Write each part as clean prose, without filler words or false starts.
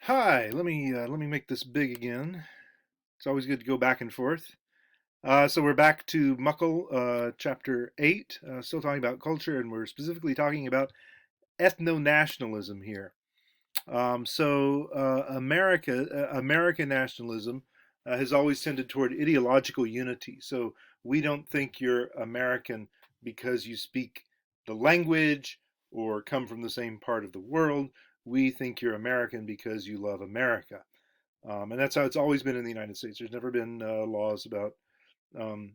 Hi, let me make this big again. It's always good to go back and forth. So we're back to Muckle, chapter 8, still talking about culture, and we're specifically talking about ethno-nationalism here. American nationalism has always tended toward ideological unity. So we don't think you're American because you speak the language or come from the same part of the world. We think you're American because you love America. And that's how it's always been in the United States. There's never been laws about um,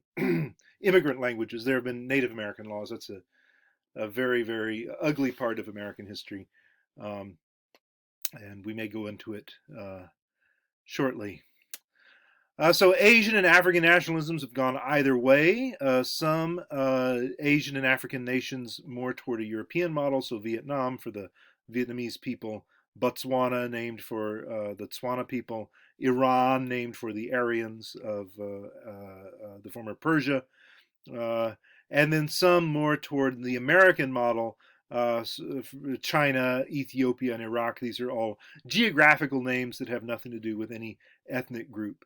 immigrant languages. There have been Native American laws. That's a very, very ugly part of American history. Um, and we may go into it shortly. So Asian and African nationalisms have gone either way. Some Asian and African nations more toward a European model, so Vietnam for the Vietnamese people, Botswana named for the Tswana people, Iran named for the Aryans of the former Persia, uh, and then some more toward the American model, China, Ethiopia, and Iraq. These are all geographical names that have nothing to do with any ethnic group.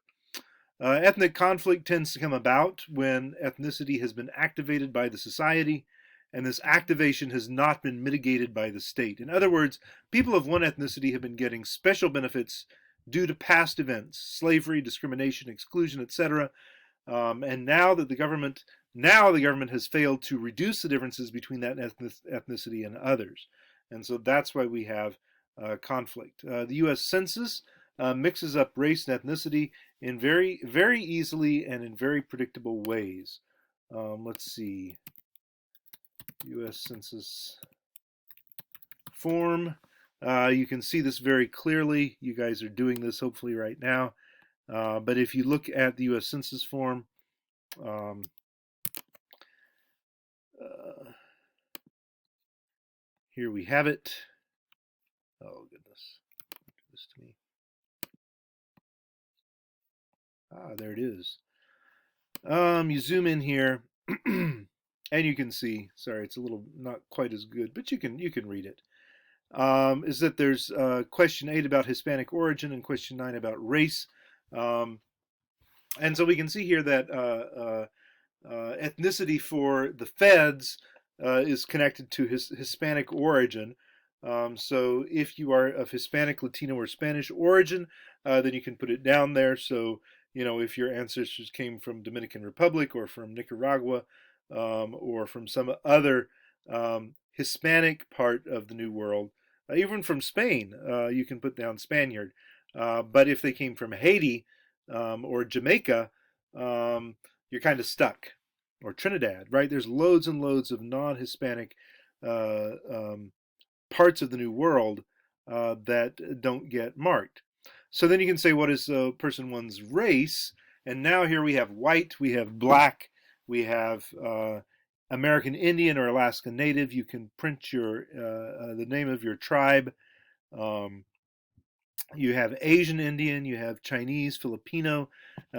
Ethnic conflict tends to come about when ethnicity has been activated by the society and this activation has not been mitigated by the state. In other words, people of one ethnicity have been getting special benefits due to past events, slavery, discrimination, exclusion, etc. And now the government has failed to reduce the differences between that ethnicity and others. And so that's why we have conflict. The U.S. Census mixes up race and ethnicity in very, very easily and in very predictable ways. Let's see, U.S. Census form. You can see this very clearly. You guys are doing this hopefully right now. But if you look at the U.S. Census form, um, uh, here we have it. Oh, goodness. Do this to me. There it is. You zoom in here, and you can see. Sorry, it's a little not quite as good, but you can read it. Is that there's question 8 about Hispanic origin and question 9 about race, um, and so we can see here that ethnicity for the feds is connected to his Hispanic origin. So if you are of Hispanic, Latino, or Spanish origin, then you can put it down there. So if your ancestors came from Dominican Republic or from Nicaragua or from some other Hispanic part of the New World, even from Spain, you can put down Spaniard. But if they came from Haiti or Jamaica, you're kind of stuck. Or Trinidad, right? There's loads and loads of non-Hispanic uh, um, parts of the New World that don't get marked. So then you can say, what is a person one's race? And now here we have white, we have black, we have American Indian or Alaska Native. You can print the name of your tribe. Um, you have Asian Indian, you have Chinese, Filipino,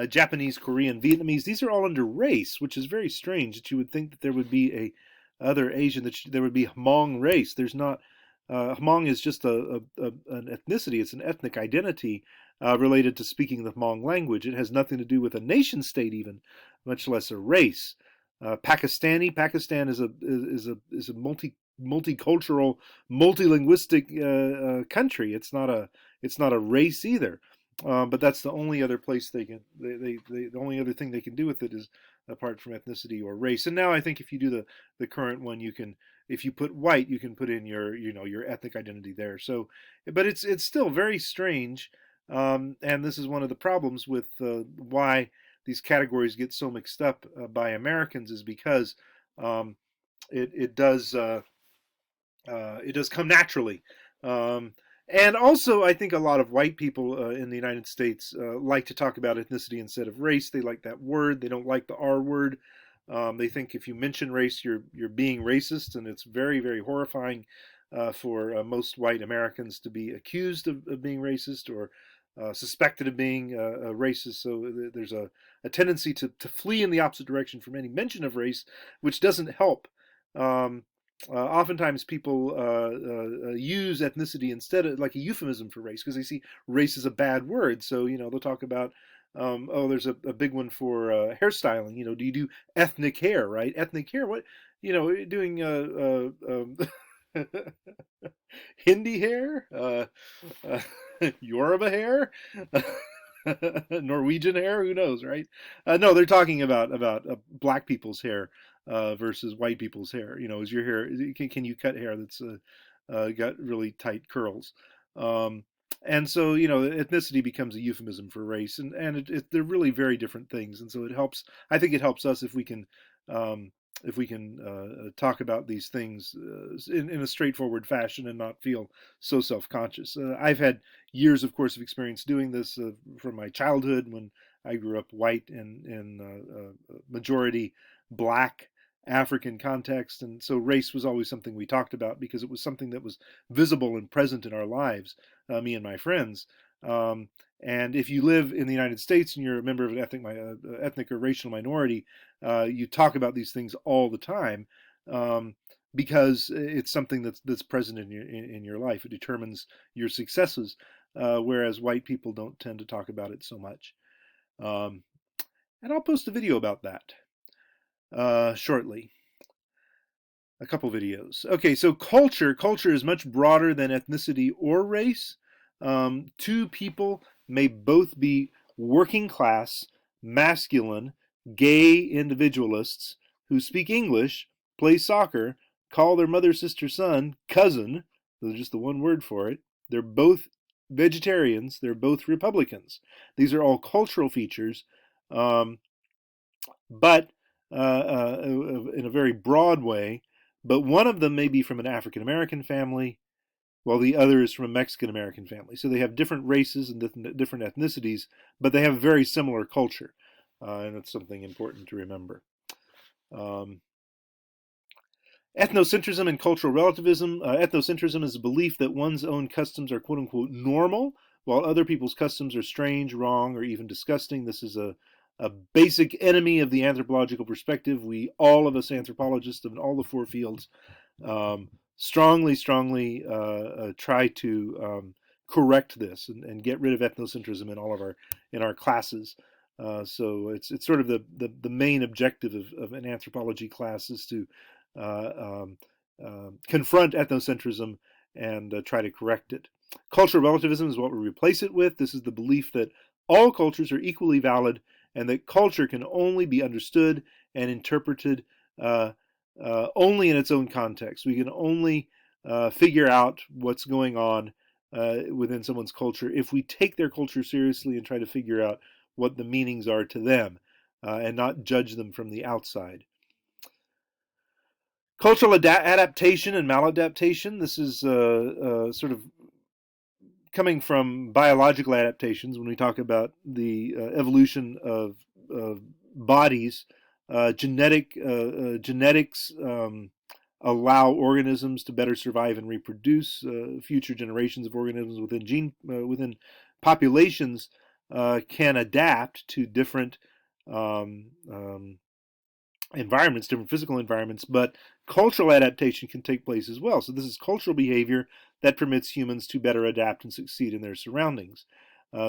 Japanese, Korean, Vietnamese. These are all under race, which is very strange that you would think that there would be a other Asian, there would be Hmong race. There's not. Hmong is just an ethnicity. It's an ethnic identity related to speaking the Hmong language. It has nothing to do with a nation state, even much less a race. Pakistan is a multicultural, multilinguistic country. It's not a race either. But that's the only other place the only other thing they can do with it is apart from ethnicity or race. And now I think if you do the current one, if you put white, you can put in your ethnic identity there. So, but it's still very strange, and this is one of the problems with why these categories get so mixed up by Americans is because um, it does come naturally. Um, and also, I think a lot of white people in the United States like to talk about ethnicity instead of race. They like that word. They don't like the R word. They think if you mention race, you're being racist, and it's very, very horrifying for most white Americans to be accused of being racist or suspected of being a racist. So there's a tendency to flee in the opposite direction from any mention of race, which doesn't help. Um, oftentimes people use ethnicity instead of like a euphemism for race because they see race as a bad word. So they'll talk about oh, there's a big one for hairstyling. Do you do ethnic hair? Right, ethnic hair. What doing Hindi hair, Yoruba hair, Norwegian hair. Who knows, right? No, they're talking about black people's hair versus white people's hair. Is your hair? Can you cut hair that's got really tight curls? And so ethnicity becomes a euphemism for race, and they're really very different things. And so it helps. I think it helps us um, if we can talk about these things in a straightforward fashion and not feel so self-conscious. I've had years, of course, of experience doing this from my childhood when I grew up white and in majority black African context, and so race was always something we talked about because it was something that was visible and present in our lives, me and my friends. Um, and if you live in the United States and you're a member of an ethnic or racial minority, you talk about these things all the time because it's something that's present in your life. It determines your successes, whereas white people don't tend to talk about it so much. Um, and I'll post a video about that shortly. A couple videos. Okay, so culture is much broader than ethnicity or race. Two people may both be working class, masculine, gay individualists who speak English, play soccer, call their mother, sister, son cousin. There's just the one word for it. They're both vegetarians. They're both Republicans. These are all cultural features, um, but in a very broad way. But one of them may be from an African American family, while the other is from a Mexican American family. So they have different races and different ethnicities, but they have a very similar culture, and it's something important to remember. Um, Ethnocentrism and cultural relativism. Ethnocentrism is the belief that one's own customs are quote unquote normal, while other people's customs are strange, wrong, or even disgusting. This is a basic enemy of the anthropological perspective. We, all of us anthropologists in all the four fields, strongly try to correct this and get rid of ethnocentrism in all of our classes. So it's sort of the main objective of an anthropology class is to uh, um, confront ethnocentrism and try to correct it. Cultural relativism is what we replace it with. This is the belief that all cultures are equally valid and that culture can only be understood and interpreted only in its own context. We can only figure out what's going on within someone's culture if we take their culture seriously and try to figure out what the meanings are to them and not judge them from the outside. Cultural adaptation and maladaptation. This is sort of coming from biological adaptations when we talk about the evolution of bodies. Genetics allow organisms to better survive and reproduce. Future generations of organisms within populations can adapt to different um, um, environments, different physical environments, but cultural adaptation can take place as well. So this is cultural behavior that permits humans to better adapt and succeed in their surroundings.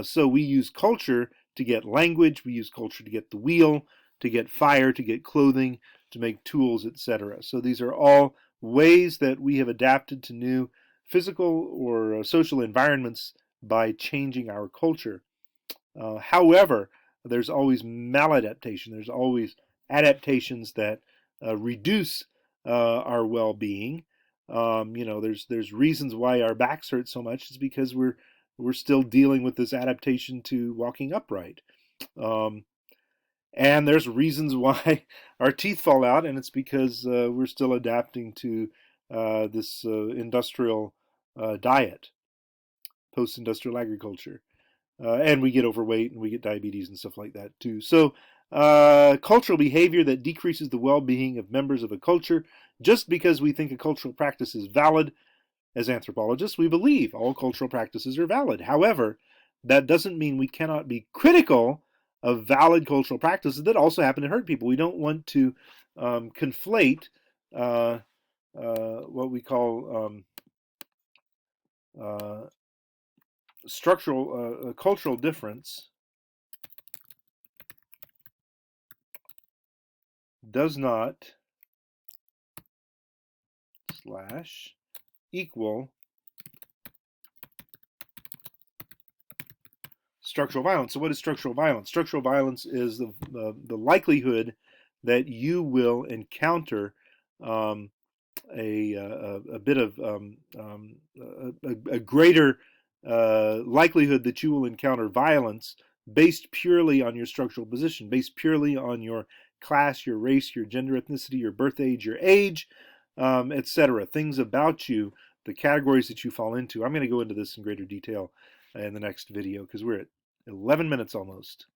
So we use culture to get language, we use culture to get the wheel, to get fire, to get clothing, to make tools, etc. So these are all ways that we have adapted to new physical or social environments by changing our culture. However, there's always maladaptation. There's always adaptations that reduce our well-being. There's reasons why our backs hurt so much. It's because we're still dealing with this adaptation to walking upright. Um, and there's reasons why our teeth fall out, and it's because we're still adapting to this industrial diet, post-industrial agriculture. And we get overweight and we get diabetes and stuff like that too. So, cultural behavior that decreases the well being of members of a culture just because we think a cultural practice is valid. As anthropologists, we believe all cultural practices are valid. However, that doesn't mean we cannot be critical of valid cultural practices that also happen to hurt people. We don't want to conflate what we call structural cultural difference does not slash equal structural violence. So what is structural violence? Structural violence is the likelihood that you will encounter um, a bit of a greater likelihood that you will encounter violence based purely on your structural position, based purely on your class, your race, your gender, ethnicity, your birth age, your age, etc. Things about you, the categories that you fall into. I'm going to go into this in greater detail in the next video because we're at 11 minutes almost.